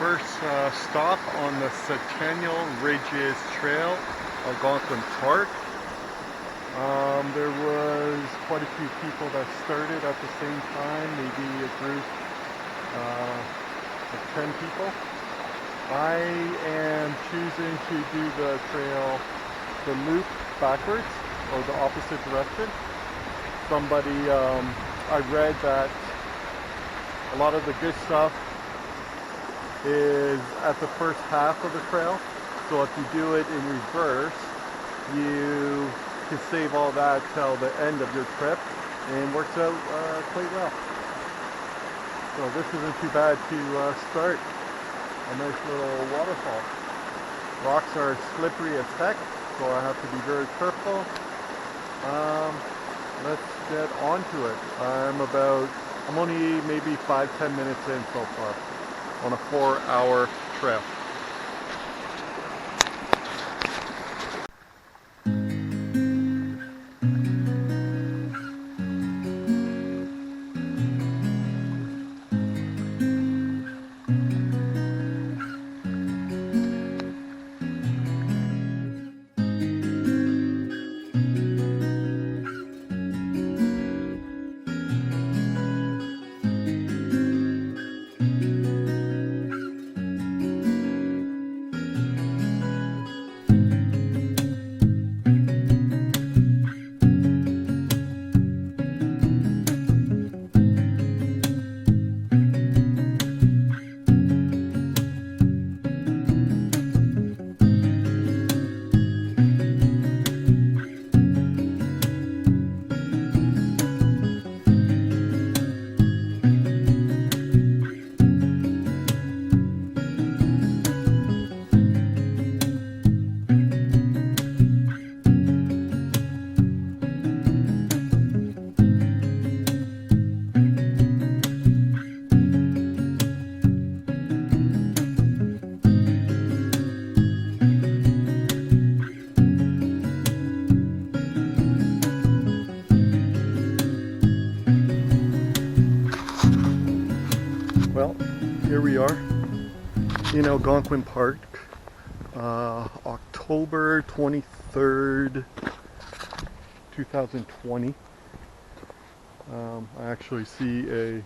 first stop on the Centennial Ridges Trail, Algonquin Park. There was quite a few people that started at the same time, maybe a group of 10 people. I am choosing to do the trail, the loop backwards, or the opposite direction. I read that a lot of the good stuff is at the first half of the trail. So if you do it in reverse, you can save all that till the end of your trip, and works out quite well. So this isn't too bad to start. A nice little waterfall. Rocks are slippery as heck, so I have to be very careful. Let's get onto it. I'm only maybe 5-10 minutes in so far on a 4-hour trail. Well, here we are in Algonquin Park, October 23rd, 2020. I actually see a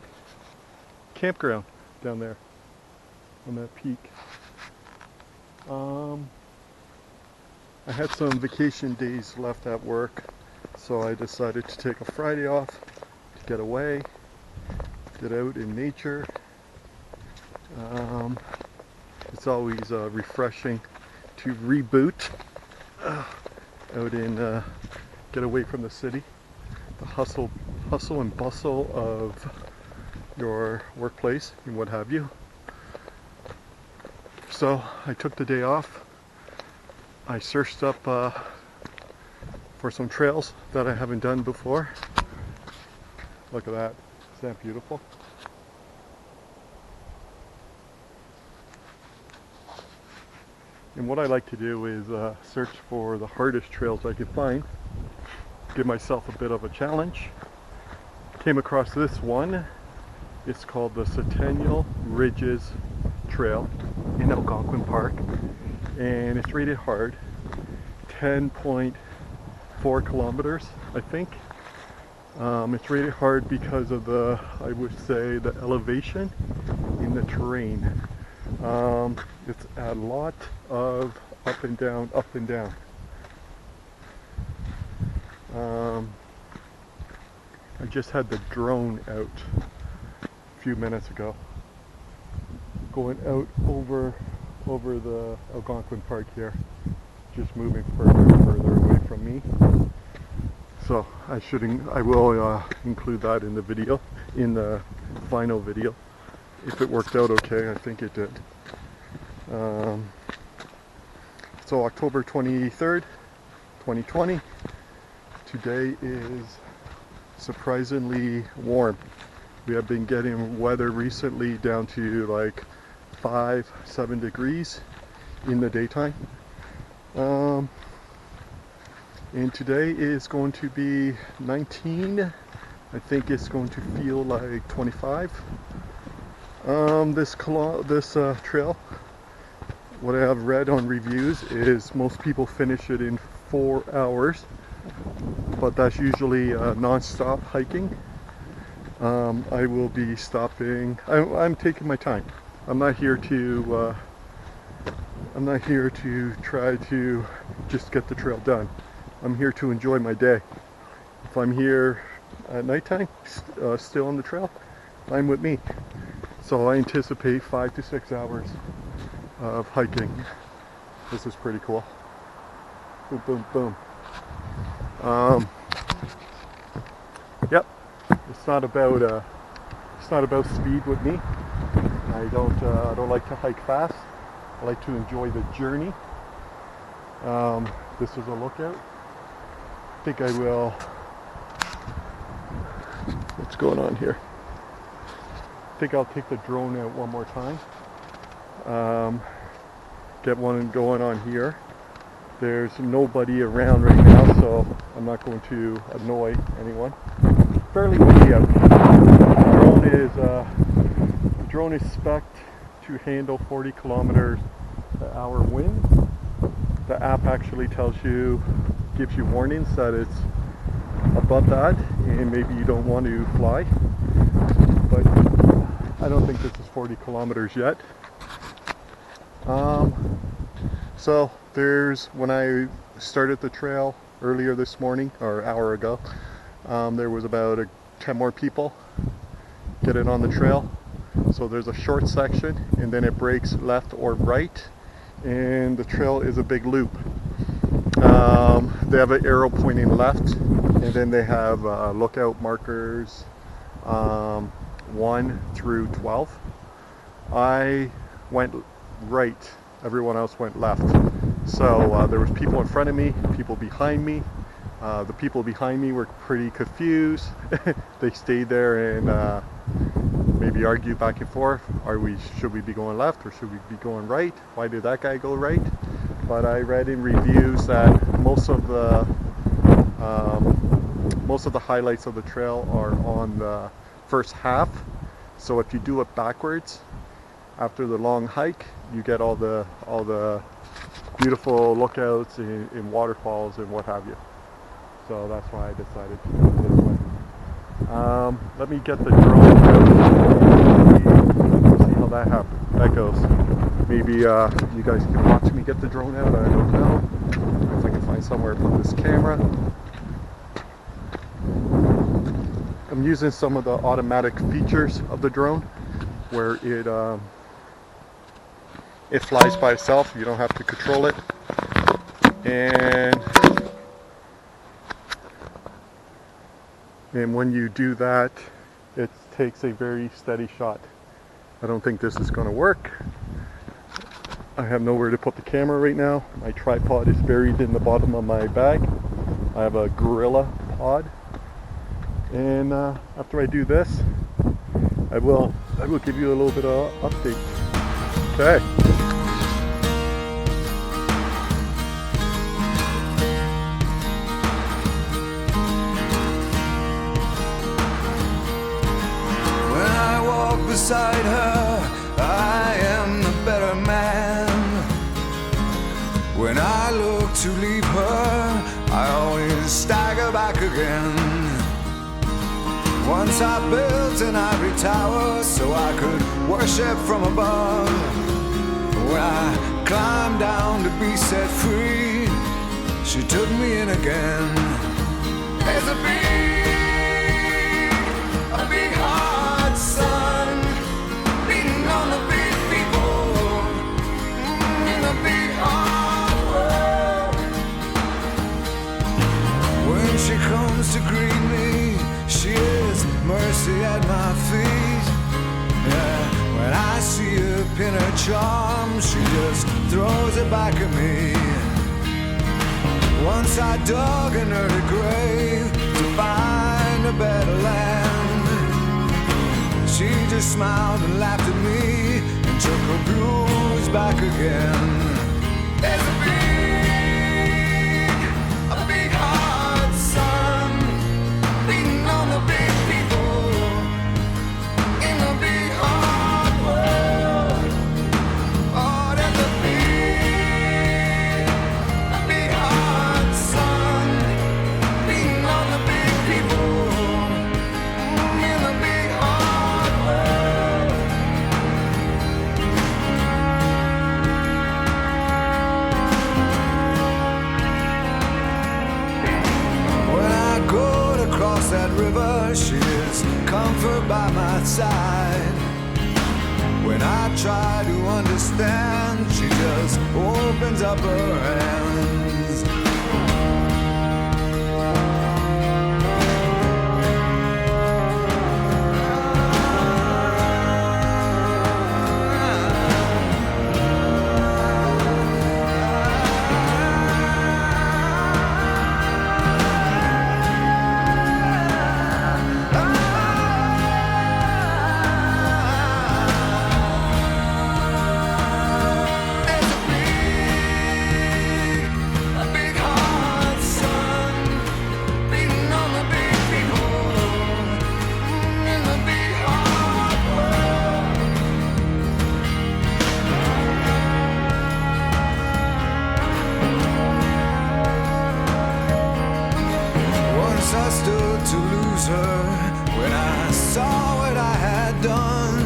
campground down there on that peak. I had some vacation days left at work, so I decided to take a Friday off to get away, get out in nature. It's always refreshing to reboot out in, get away from the city, the hustle and bustle of your workplace and what have you. So I took the day off. I searched up for some trails that I haven't done before. Look at that, isn't that beautiful? And what I like to do is search for the hardest trails I can find, give myself a bit of a challenge. Came across this one. It's called the Centennial Ridges Trail in Algonquin Park, and it's rated hard, 10.4 kilometers, I think. It's rated hard because of I would say, the elevation in the terrain. It's a lot of up and down, up and down. I just had the drone out a few minutes ago, going out over the Algonquin Park here, just moving further and further away from me. So I will include that in the video, in the final video. If it worked out okay, I think it did. So October 23rd, 2020. Today is surprisingly warm. We have been getting weather recently down to like 5-7 degrees in the daytime. And today is going to be 19. I think it's going to feel like 25. This trail, what I have read on reviews is most people finish it in 4 hours, but that's usually non-stop hiking. I will be stopping. I'm taking my time. I'm not here to try to just get the trail done. I'm here to enjoy my day. If I'm here at nighttime, still on the trail, I'm with me. So I anticipate 5 to 6 hours of hiking. This is pretty cool. Boom, boom, boom. Yep. It's not about speed with me. I don't like to hike fast. I like to enjoy the journey. This is a lookout. I think I will. What's going on here? I think I'll take the drone out one more time. Get one going on here. There's nobody around right now, so I'm not going to annoy anyone. Fairly windy out. The drone is spec'd to handle 40 kilometers per hour wind. The app actually gives you warnings that it's above that and maybe you don't want to fly. But I don't think this is 40 kilometers yet. So when I started the trail earlier this morning, or an hour ago, there was about 10 more people getting on the trail. So there's a short section and then it breaks left or right, and the trail is a big loop. They have an arrow pointing left, and then they have lookout markers 1 through 12. I went right, everyone else went left. So there was people in front of me, people behind me. The people behind me were pretty confused. They stayed there and maybe argued back and forth. Should we be going left or should we be going right? Why did that guy go right? But I read in reviews that most of the highlights of the trail are on the first half. So if you do it backwards, after the long hike, you get all the beautiful lookouts in waterfalls and what have you. So that's why I decided to do it this way. Let me get the drone out. See how that goes. Maybe you guys can watch me get the drone out. I don't know if I can find somewhere to put this camera. I'm using some of the automatic features of the drone where it flies by itself. You don't have to control it. And when you do that, it takes a very steady shot. I don't think this is going to work. I have nowhere to put the camera right now. My tripod is buried in the bottom of my bag. I have a Gorilla pod. And after I do this, I will give you a little bit of update. Okay. Beside her, I am the better man. When I look to leave her, I always stagger back again. Once I built an ivory tower so I could worship from above. When I climbed down to be set free, she took me in again. There's a big hard sun beating on the big people in a big hard world. When she comes to greet me, she is mercy at my feet. Yeah, when I see her pin her charm, she just throws it back at me. Once I dug an early grave to find a better land. She just smiled and laughed at me and took her blues back again. There's a big hard sun beating on the big people in a big hard river, she is comfort by my side. When I try to understand, she just opens up her hands. I stood to lose her when I saw what I had done.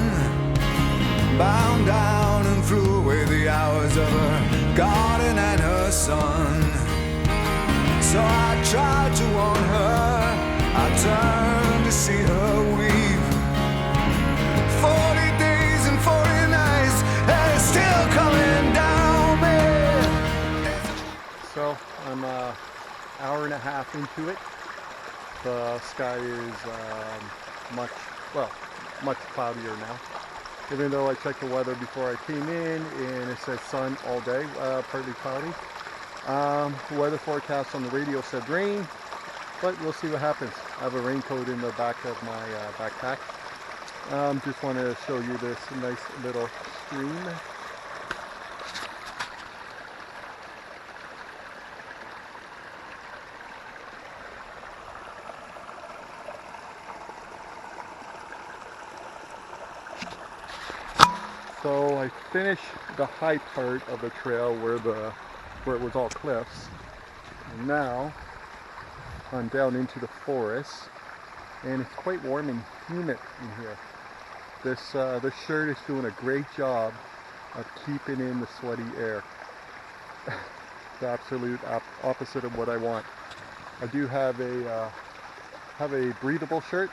Bound down and flew away the hours of her garden and her son. So I tried to warn her, I turned to see her weep. 40 days and 40 nights, and it's still coming down me. So I'm an hour and a half into it. The sky is much cloudier now. Even though I checked the weather before I came in and it said sun all day, partly cloudy. Weather forecast on the radio said rain, but we'll see what happens. I have a raincoat in the back of my backpack. Just wanted to show you this nice little stream. So I finished the high part of the trail where it was all cliffs. And now I'm down into the forest, and it's quite warm and humid in here. This shirt is doing a great job of keeping in the sweaty air. The absolute opposite of what I want. I do have a breathable shirt,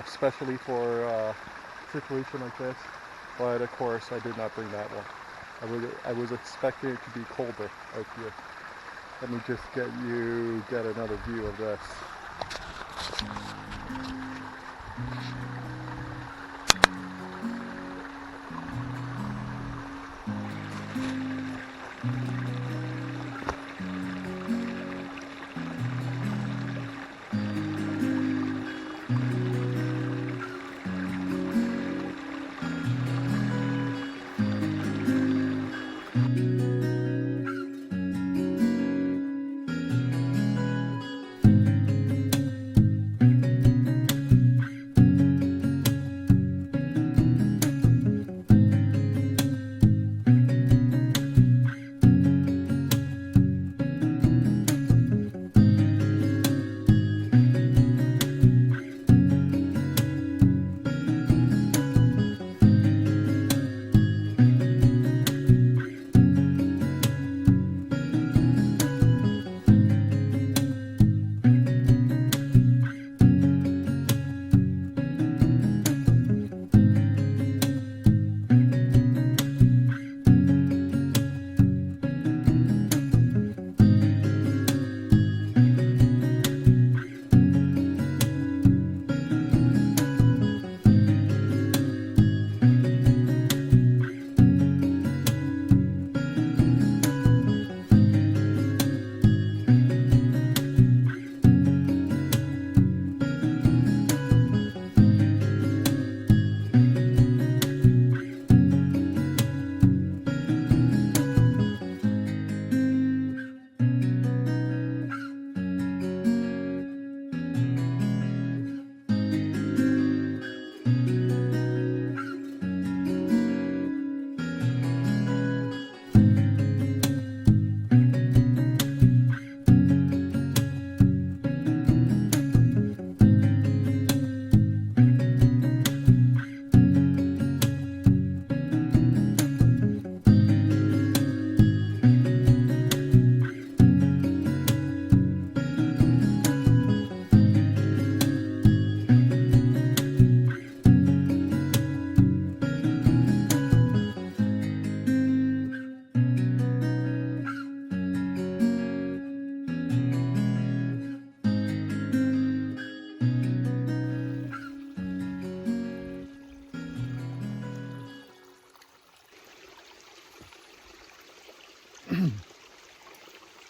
especially for a situation like this. But of course, I did not bring that one. I was expecting it to be colder out here. Let me just get another view of this.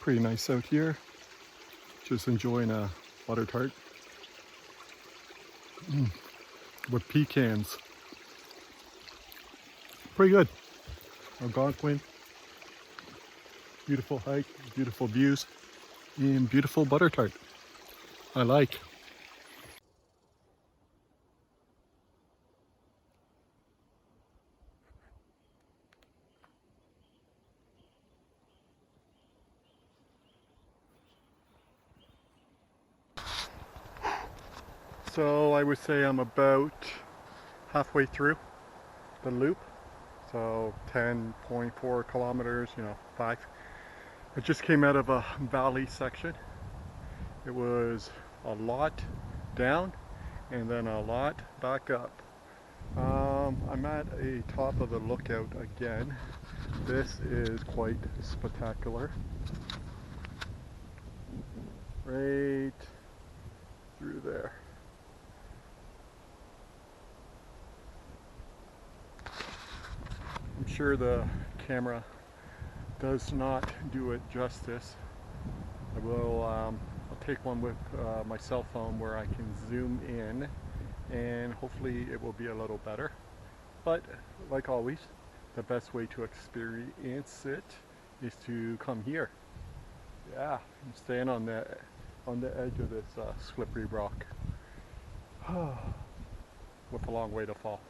Pretty nice out here. Just enjoying a butter tart with pecans. Pretty good. Algonquin, beautiful hike, beautiful views, and beautiful butter tart. I like. So I would say I'm about halfway through the loop. So 10.4 kilometers, 5. I just came out of a valley section. It was a lot down and then a lot back up. I'm at a top of the lookout again. This is quite spectacular. Right through there. I'm sure the camera does not do it justice. I'll take one with my cell phone where I can zoom in, and hopefully it will be a little better. But like always, the best way to experience it is to come here. Yeah, I'm staying on the edge of this slippery rock with a long way to fall.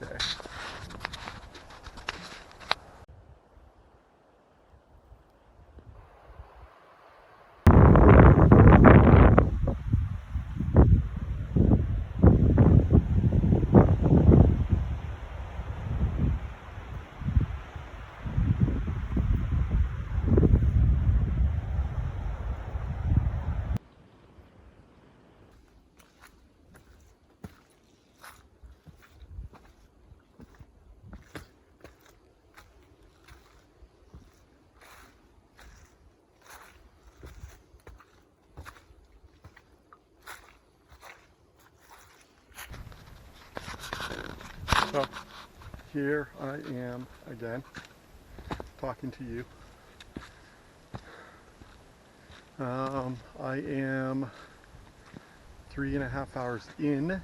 Okay. So here I am again, talking to you. I am 3.5 hours in.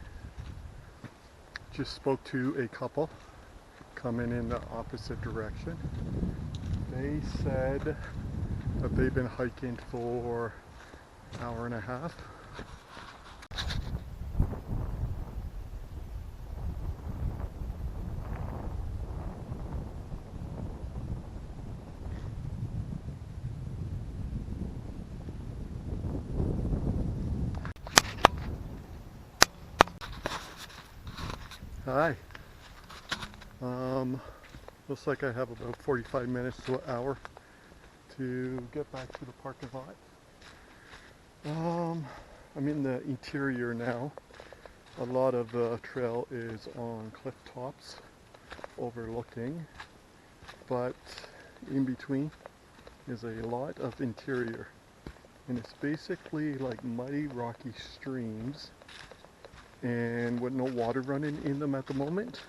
Just spoke to a couple coming in the opposite direction. They said that they've been hiking for an hour and a half. Hi. Looks like I have about 45 minutes to an hour to get back to the parking lot. I'm in the interior now. A lot of the trail is on cliff tops overlooking, but in between is a lot of interior, and it's basically like muddy rocky streams and with no water running in them at the moment,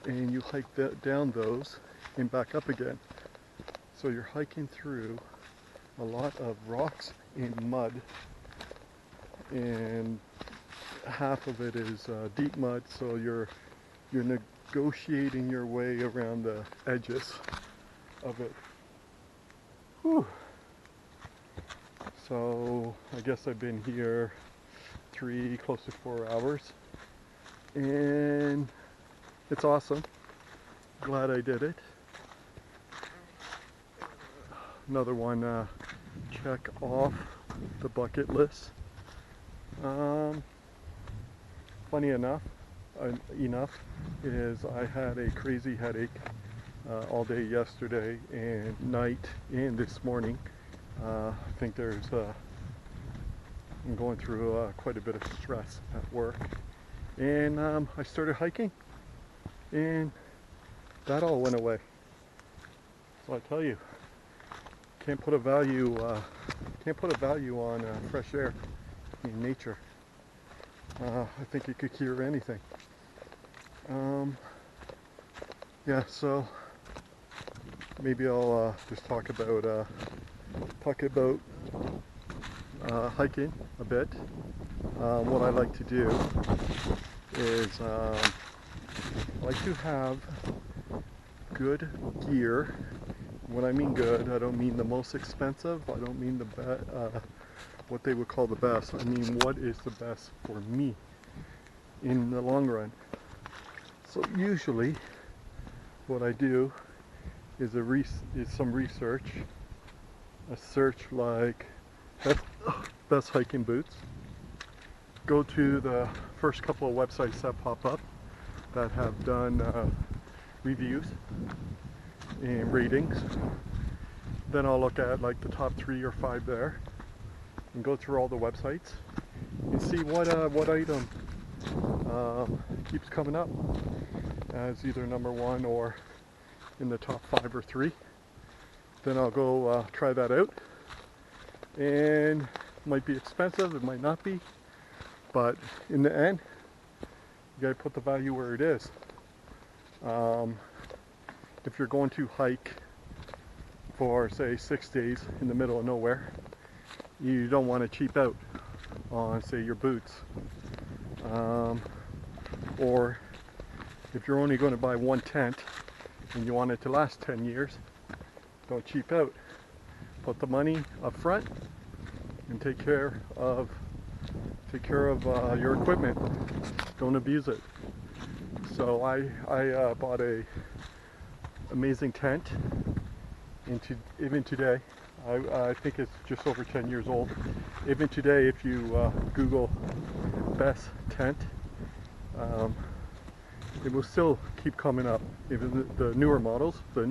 and you hike down those and back up again. So you're hiking through a lot of rocks and mud, and half of it is deep mud, so you're negotiating your way around the edges of it. Whew. So I guess I've been here close to 4 hours, and it's awesome. Glad I did it. Another one check off the bucket list. Funny enough is I had a crazy headache all day yesterday and night and this morning. I think I'm going through quite a bit of stress at work, and I started hiking, and that all went away. So I tell you, can't put a value on fresh air in nature. I think it could cure anything. Yeah, so maybe I'll just talk about hiking a bit. What I like to do is I like to have good gear. When I mean good, I don't mean the most expensive. I don't mean what they would call the best. I mean what is the best for me in the long run. So usually what I do is some research. A search like best hiking boots. Go to the first couple of websites that pop up that have done reviews and ratings. Then I'll look at like the top 3 or 5 there and go through all the websites and see what item keeps coming up as either number 1 or in the top 5 or 3. Then I'll go try that out, and it might be expensive, it might not be, but in the end you gotta put the value where it is. If you're going to hike for say 6 days in the middle of nowhere, you don't want to cheap out on say your boots, or if you're only going to buy one tent and you want it to last 10 years, don't cheap out. Put the money up front and take care of your equipment. Don't abuse it. So I bought a amazing tent. Even today, I think it's just over 10 years old. Even today, if you Google best tent, it will still keep coming up. Even the newer models, the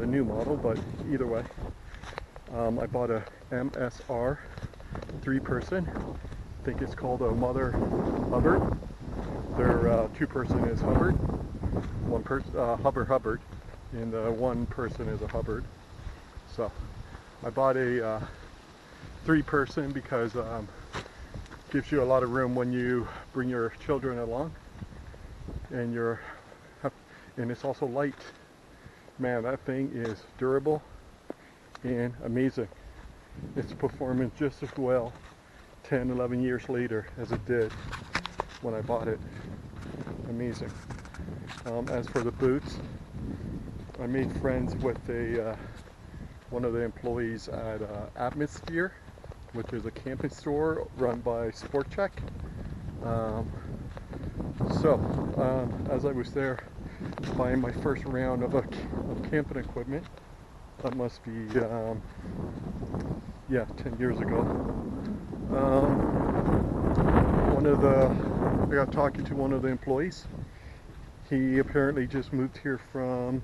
new model, but either way. I bought a MSR 3-person. I think it's called a Mother Hubbard. Their 2-person is Hubbard, Hubbard, and one person is a Hubbard. So I bought a 3-person because it gives you a lot of room when you bring your children along, and it's also light. Man, that thing is durable and amazing. It's performing just as well 10, 11 years later as it did when I bought it. Amazing. As for the boots, I made friends with one of the employees at Atmosphere, which is a camping store run by Sport Check. As I was there buying my first round of camping equipment, that must be 10 years ago. I got talking to one of the employees. He apparently just moved here from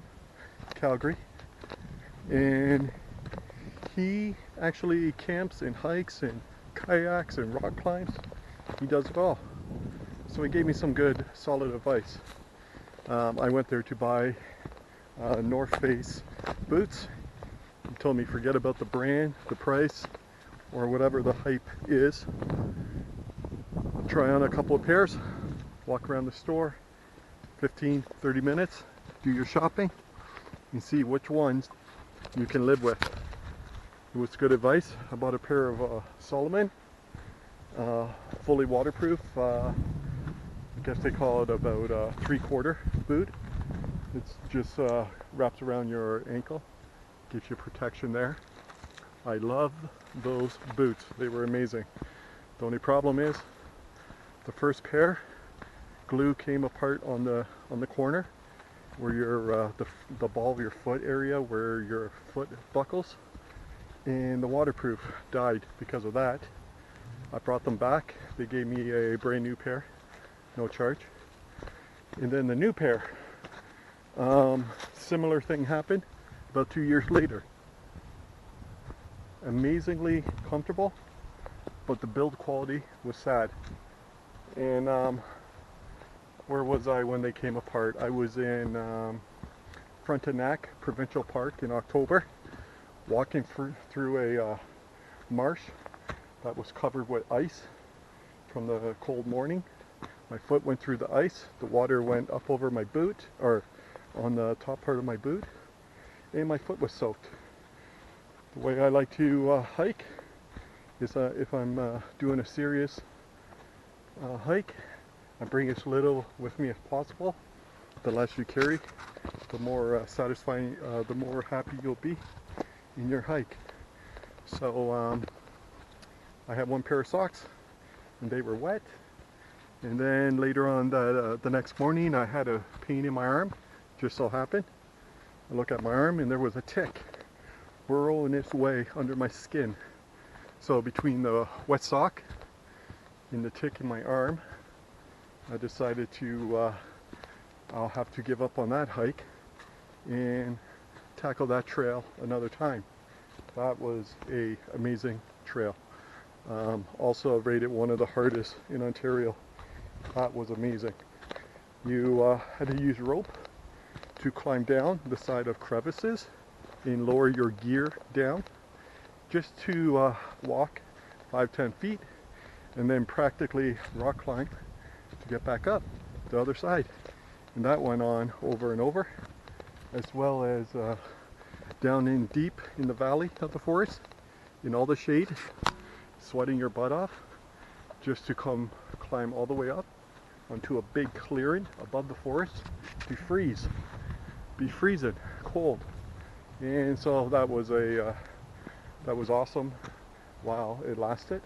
Calgary, and he actually camps and hikes and kayaks and rock climbs. He does it all. So he gave me some good solid advice. I went there to buy North Face boots. He told me forget about the brand, the price, or whatever the hype is. Try on a couple of pairs, walk around the store 15-30 minutes, do your shopping, and see which ones you can live with. It was good advice. I bought a pair of Solomon, fully waterproof. I guess they call it about a 3/4 boot. It's just wraps around your ankle, gives you protection there. I love those boots. They were amazing. The only problem is the first pair, glue came apart on the corner where your the ball of your foot area, where your foot buckles, and the waterproof died because of that. I brought them back. They gave me a brand new pair, no charge. And then the new pair, similar thing happened about 2 years later. Amazingly comfortable, but the build quality was sad. And where was I when they came apart? I was in Frontenac Provincial Park in October, walking through a marsh that was covered with ice from the cold morning. My foot went through the ice, the water went up over my boot, or on the top part of my boot, and my foot was soaked. The way I like to hike is if I'm doing a serious hike, I bring as little with me as possible. The less you carry, the more satisfying, the more happy you'll be in your hike. So I had one pair of socks and they were wet. And then later on the next morning I had a pain in my arm, just so happened. I look at my arm and there was a tick burrowing its way under my skin. So between the wet sock and the tick in my arm, I decided to I'll have to give up on that hike and tackle that trail another time. That was an amazing trail. Also rated one of the hardest in Ontario. That was amazing. You had to use rope to climb down the side of crevices and lower your gear down just to walk 5-10 feet and then practically rock climb to get back up the other side. And that went on over and over, as well as down in deep in the valley of the forest in all the shade, sweating your butt off just to come climb all the way up onto a big clearing above the forest to freeze, be freezing cold. And so that was awesome while it lasted.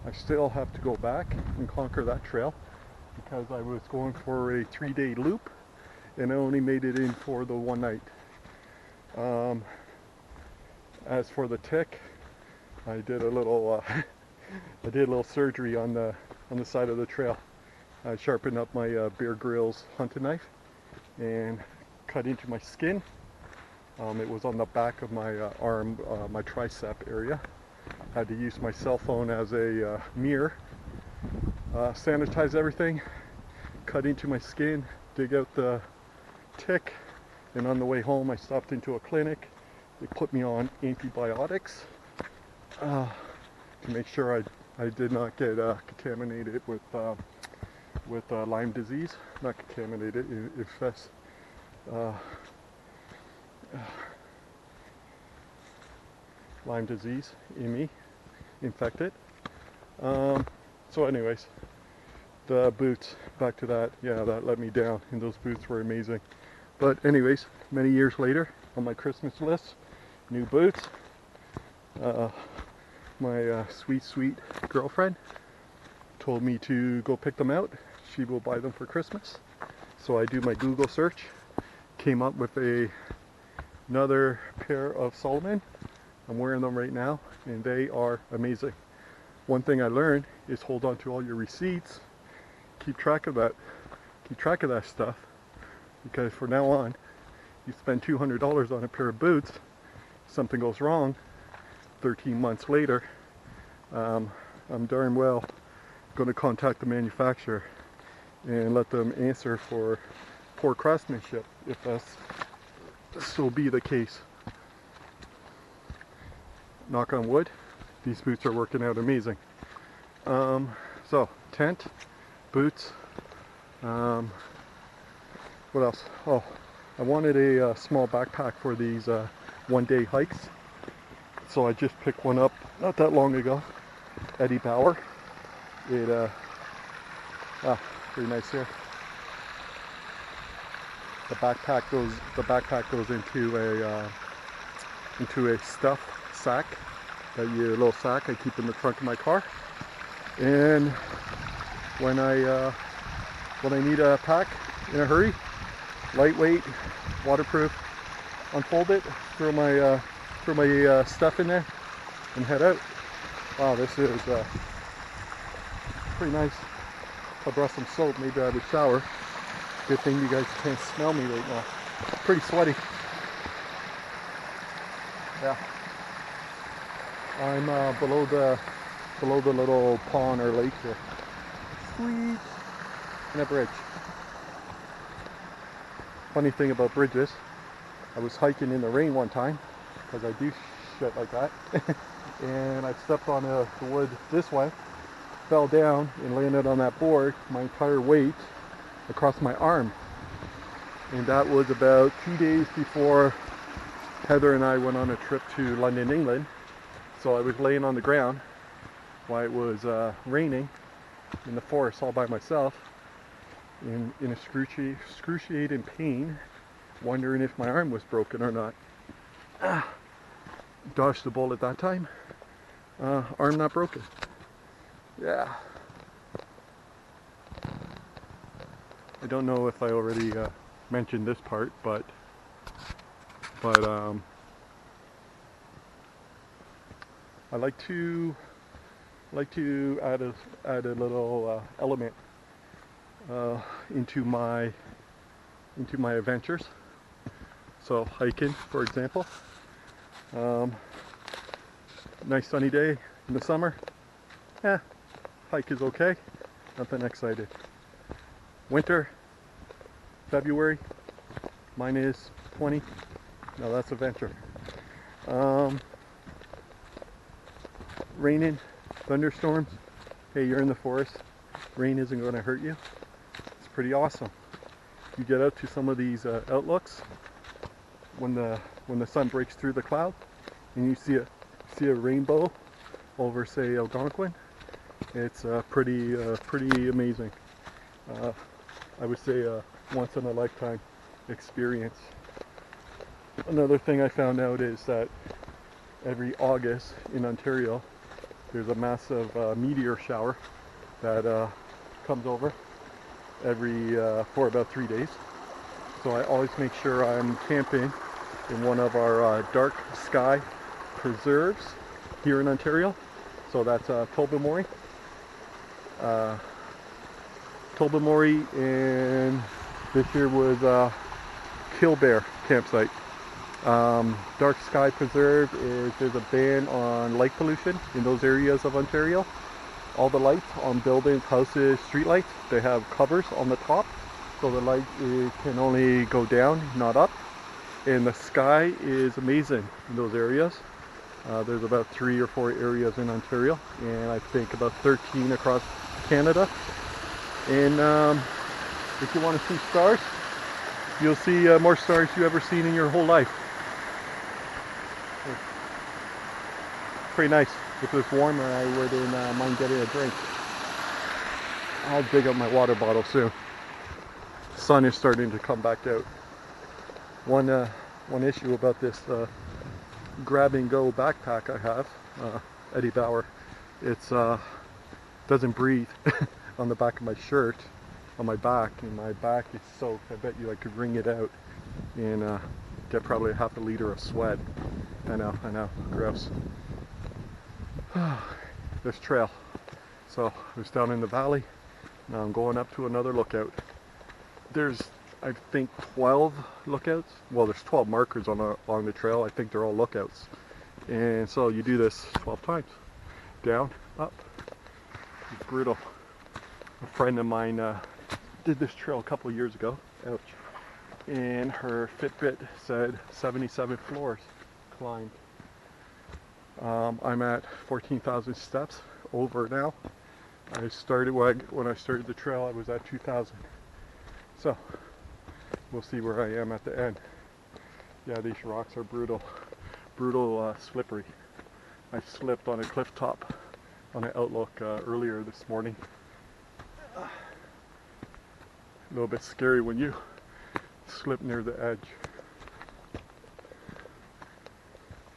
I still have to go back and conquer that trail because I was going for a 3-day loop and I only made it in for the one night. As for the tick, I did a little surgery on the side of the trail. I sharpened up my Bear Grylls hunting knife and cut into my skin. It was on the back of my arm, my tricep area. I had to use my cell phone as a mirror. Sanitize everything, cut into my skin, dig out the tick, and on the way home I stopped into a clinic. They put me on antibiotics to make sure I did not get contaminated with Lyme disease. Not contaminated, infest. Lyme disease in me, infected. So anyways, the boots, back to that, yeah, that let me down, and those boots were amazing. But anyways, many years later, on my Christmas list, new boots. My sweet girlfriend told me to go pick them out. She will buy them for Christmas. So I do my Google search, came up with another pair of Solomon. I'm wearing them right now and they are amazing. One thing I learned is hold on to all your receipts. Keep track of that. Keep track of that stuff, because from now on, you spend $200 on a pair of boots, something goes wrong 13 months later, I'm darn well going to contact the manufacturer and let them answer for poor craftsmanship if that's so be the case. Knock on wood, these boots are working out amazing. So tent, boots, what else? Oh, I wanted a small backpack for these one-day hikes, so I just picked one up not that long ago. Eddie Bauer. It pretty nice here. The backpack goes into a stuff sack, a little sack I keep in the trunk of my car. And when I need a pack in a hurry, lightweight, waterproof, unfold it, throw my stuff in there, and head out. Wow, this is pretty nice. If I brought some soap, maybe I would shower. Good thing you guys can't smell me right now. Pretty sweaty. Yeah. I'm below the little pond or lake here. Sweet. And a bridge. Funny thing about bridges, I was hiking in the rain one time, because I do shit like that, and I stepped on the wood this way, fell down and landed on that board, my entire weight across my arm. And that was about 2 days before Heather and I went on a trip to London, England. So I was laying on the ground while it was raining in the forest all by myself in excruciating pain, wondering if my arm was broken or not. Dodged the bullet that time. Arm not broken. Yeah. I don't know if I already mentioned this part, but I like to add a little element into my adventures. So hiking, for example. Nice sunny day in the summer. Yeah, hike is okay. Nothing exciting. Winter, February, minus 20. No, that's adventure. Raining, thunderstorms. Hey, you're in the forest. Rain isn't going to hurt you. It's pretty awesome. You get out to some of these outlooks when the sun breaks through the cloud, and you see a rainbow over, say, Algonquin. It's pretty amazing. I would say a once in a lifetime experience. Another thing I found out is that every August in Ontario there's a massive meteor shower that comes over for about 3 days. So I always make sure I'm camping in one of our dark sky preserves here in Ontario. So that's Tobermory. Tobermory, and this year was Killbear campsite. Dark Sky Preserve there's a ban on light pollution in those areas of Ontario. All the lights on buildings, houses, street lights, they have covers on the top, so the light can only go down, not up. And the sky is amazing in those areas. There's about 3 or 4 areas in Ontario, and I think about 13 across Canada. And if you want to see stars, you'll see more stars you ever seen in your whole life. Pretty nice. If it was warmer, I wouldn't mind getting a drink. I'll dig up my water bottle soon. Sun is starting to come back out. One issue about this grab and go backpack I have, Eddie Bauer, it's doesn't breathe on the back of my shirt, on my back, and my back is soaked. I bet you I could wring it out and get probably half a liter of sweat. I know, gross. This trail. So I was down in the valley. Now I'm going up to another lookout. There's, I think, 12 lookouts. Well, there's 12 markers along the trail. I think they're all lookouts. And so you do this 12 times. Down, up. It's brutal. A friend of mine did this trail a couple of years ago. Ouch. And her Fitbit said 77 floors climbed. I'm at 14,000 steps over now. I started when I started the trail, I was at 2,000. So we'll see where I am at the end. Yeah, these rocks are brutal, slippery. I slipped on a cliff top on an outlook earlier this morning. A little bit scary when you slip near the edge.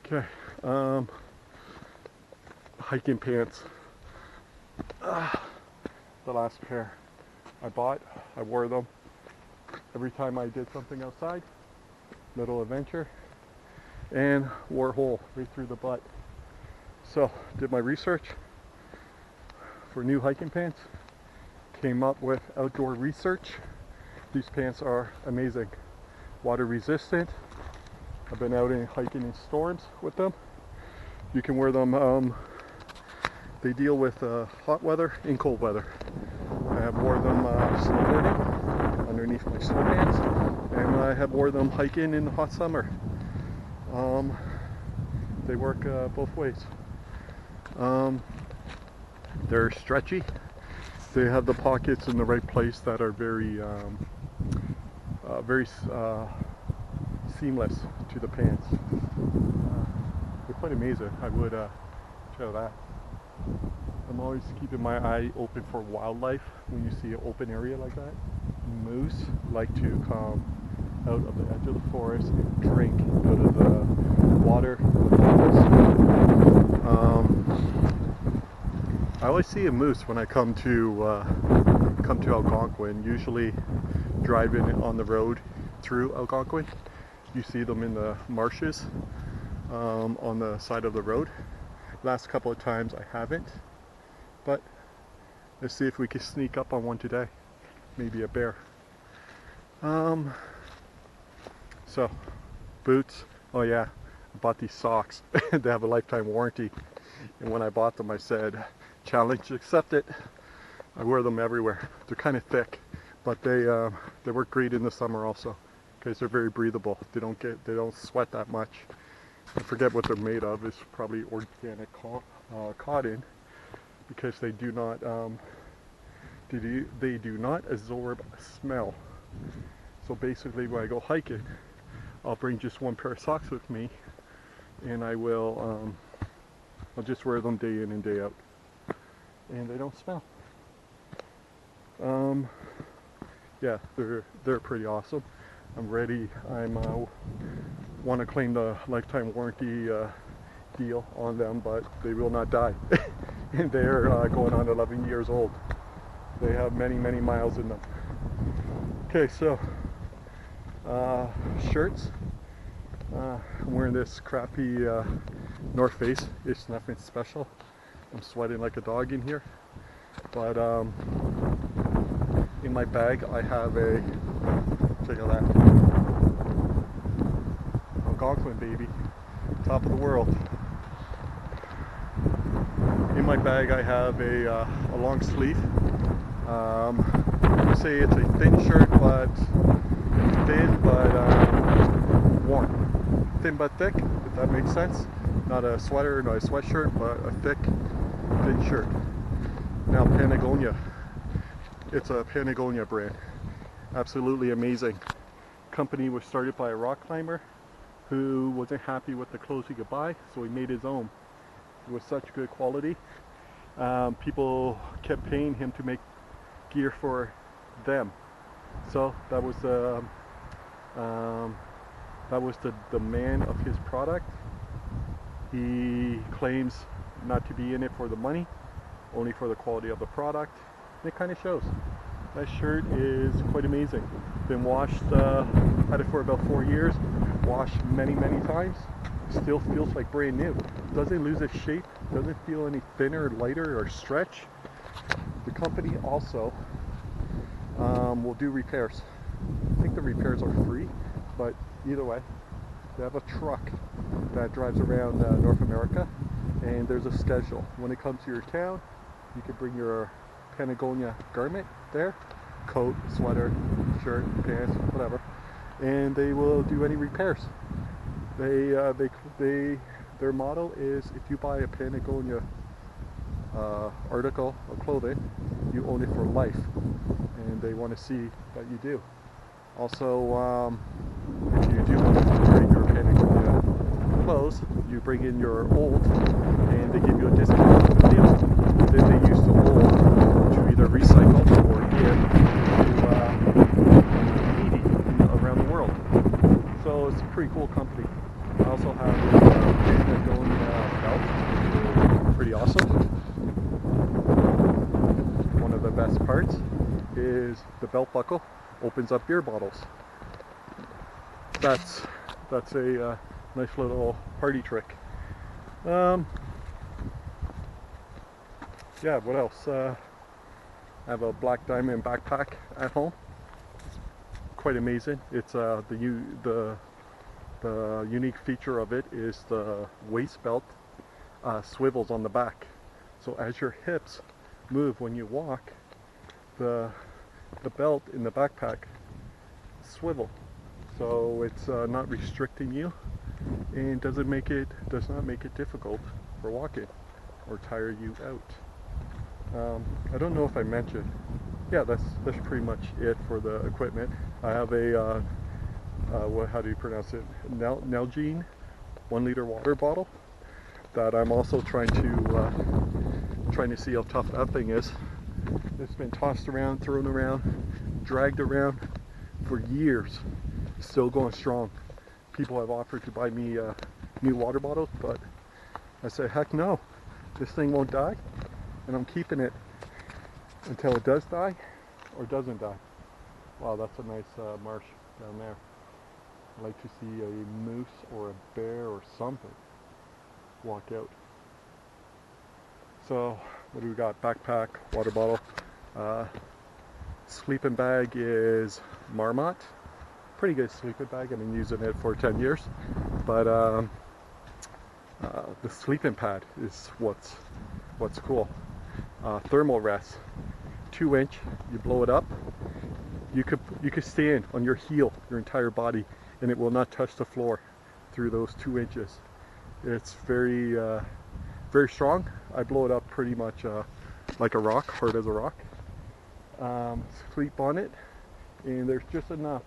Okay, hiking pants. The last pair I bought, I wore them every time I did something outside, little adventure, and wore a hole right through the butt. So did my research for new hiking pants, came up with Outdoor Research. These pants are amazing, water resistant. I've been out in hiking in storms with them. You can wear them, they deal with hot weather and cold weather. I have wore them snowboarding underneath my snow pants, and I have wore them hiking in the hot summer. They work both ways. They're stretchy. They have the pockets in the right place that are very seamless to the pants. They're quite amazing. I would check that. I'm always keeping my eye open for wildlife. When you see an open area like that, moose like to come out of the edge of the forest and drink out of the water with bottles. I always see a moose when I come to Algonquin. Usually driving on the road through Algonquin, you see them in the marshes on the side of the road. Last couple of times I haven't, but let's see if we can sneak up on one today. Maybe a bear. So boots. Oh yeah, I bought these socks. They have a lifetime warranty, and when I bought them I said challenge accepted. I wear them everywhere. They're kind of thick, but they work great in the summer also because they're very breathable. They don't sweat that much. I forget what they're made of. It's probably organic cotton, because they do not absorb smell. So basically, when I go hiking, I'll bring just one pair of socks with me, and I'll just wear them day in and day out, and they don't smell. Yeah, they're pretty awesome. I'm ready. Want to claim the lifetime warranty deal on them, but they will not die. And they're going on 11 years old. They have many miles in them. Okay, so shirts. I'm wearing this crappy North Face. It's nothing special. I'm sweating like a dog in here, but in my bag I have a, check out that, Algonquin baby, top of the world. In my bag I have a long sleeve. I say it's a thin shirt, but warm. Thin but thick, if that makes sense. Not a sweater, not a sweatshirt, but a thick, thin shirt. Now Patagonia. It's a Patagonia brand. Absolutely amazing. Company was started by a rock climber who wasn't happy with the clothes he could buy, so he made his own. It was such good quality. People kept paying him to make gear for them. So that was the demand of his product. He claims not to be in it for the money, only for the quality of the product. And it kind of shows. That shirt is quite amazing. Been washed, had it for about 4 years, washed many times. Still feels like brand new. Doesn't lose its shape, doesn't feel any thinner, lighter, or stretch. The company also will do repairs. I think the repairs are free, but either way, they have a truck that drives around North America, and there's a schedule. When it comes to your town, you can bring your Patagonia garment there, coat, sweater, shirt, pants, whatever, and they will do any repairs. Their motto is, if you buy a Patagonia article of clothing, you own it for life, and they want to see that you do. Also, if you do want to trade your Patagonia clothes, you bring in your old, and they give you a discount on the deal. Then they use the old to either recycle or give to needy around the world. So it's a pretty cool company. I also have a Patagonia belt, pretty awesome. One of the best parts is the belt buckle opens up beer bottles. That's a nice little party trick. Yeah, what else? I have a black diamond backpack at home. It's quite amazing. It's the unique feature of it is the waist belt swivels on the back. So as your hips move when you walk, the belt in the backpack swivel. So it's not restricting you, and does not make it difficult for walking or tire you out. I don't know if I mentioned. Yeah, that's pretty much it for the equipment. I have a how do you pronounce it? Nalgene 1 liter water bottle that I'm also trying to see how tough that thing is. It's been tossed around, thrown around, dragged around for years, still going strong. People have offered to buy me new water bottles, but I say heck no, this thing won't die, and I'm keeping it until it does die or doesn't die. Wow, that's a nice marsh down there. I'd like to see a moose or a bear or something walk out. So what do we got? Backpack, water bottle. Sleeping bag is Marmot. Pretty good sleeping bag. I've been using it for 10 years. But the sleeping pad is what's cool. Thermal rest, 2-inch. You blow it up. You could stand on your heel, your entire body, and it will not touch the floor through those 2 inches. It's very very strong. I blow it up pretty much like a rock, hard as a rock. Sleep on it, and there's just enough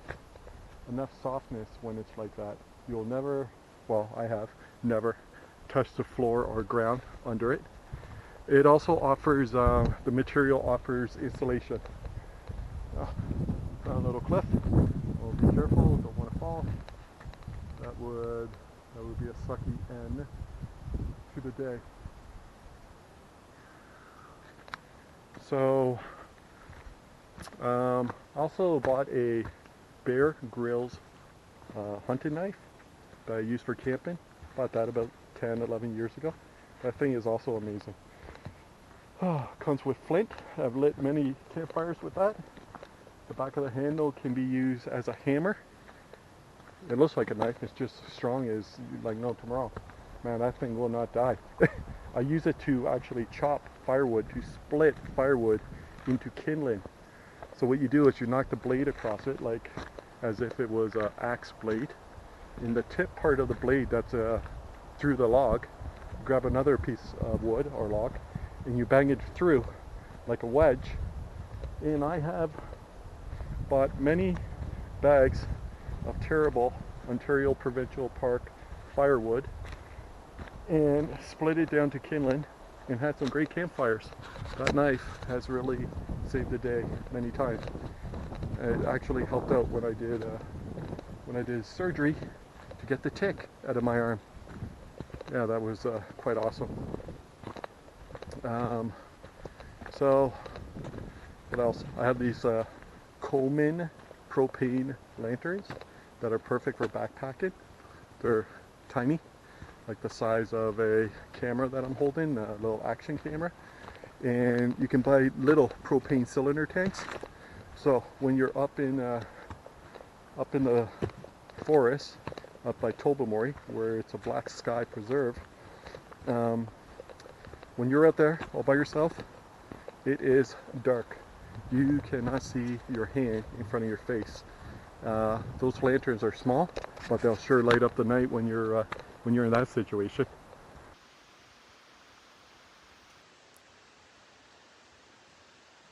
softness when it's like that. You'll never, well, I have never touched the floor or ground under it. It also offers, the material offers insulation. Found a little cliff. Well, be careful, don't want to fall. That would be a sucky end to the day. So, also bought a Bear Grylls hunting knife that I use for camping. Bought that about 10-11 years ago. That thing is also amazing. Comes with flint. I've lit many campfires with that. The back of the handle can be used as a hammer. It looks like a knife, it's just as strong as like no tomorrow. Man, that thing will not die. I use it to actually chop firewood, to split firewood into kindling. So what you do is you knock the blade across it like as if it was an axe blade. In the tip part of the blade that's through the log, grab another piece of wood or log and you bang it through like a wedge. And I have bought many bags of terrible Ontario Provincial Park firewood and split it down to kindling and had some great campfires. That knife has really saved the day many times. It actually helped out when I did surgery to get the tick out of my arm. Yeah, that was quite awesome. So what else? I have these Coleman propane lanterns that are perfect for backpacking. They're tiny, like the size of a camera that I'm holding, a little action camera. And you can buy little propane cylinder tanks. So when you're up in the forest, up by Tobermory, where it's a black sky preserve, when you're out there all by yourself, it is dark. You cannot see your hand in front of your face. Those lanterns are small, but they'll sure light up the night when you're in that situation.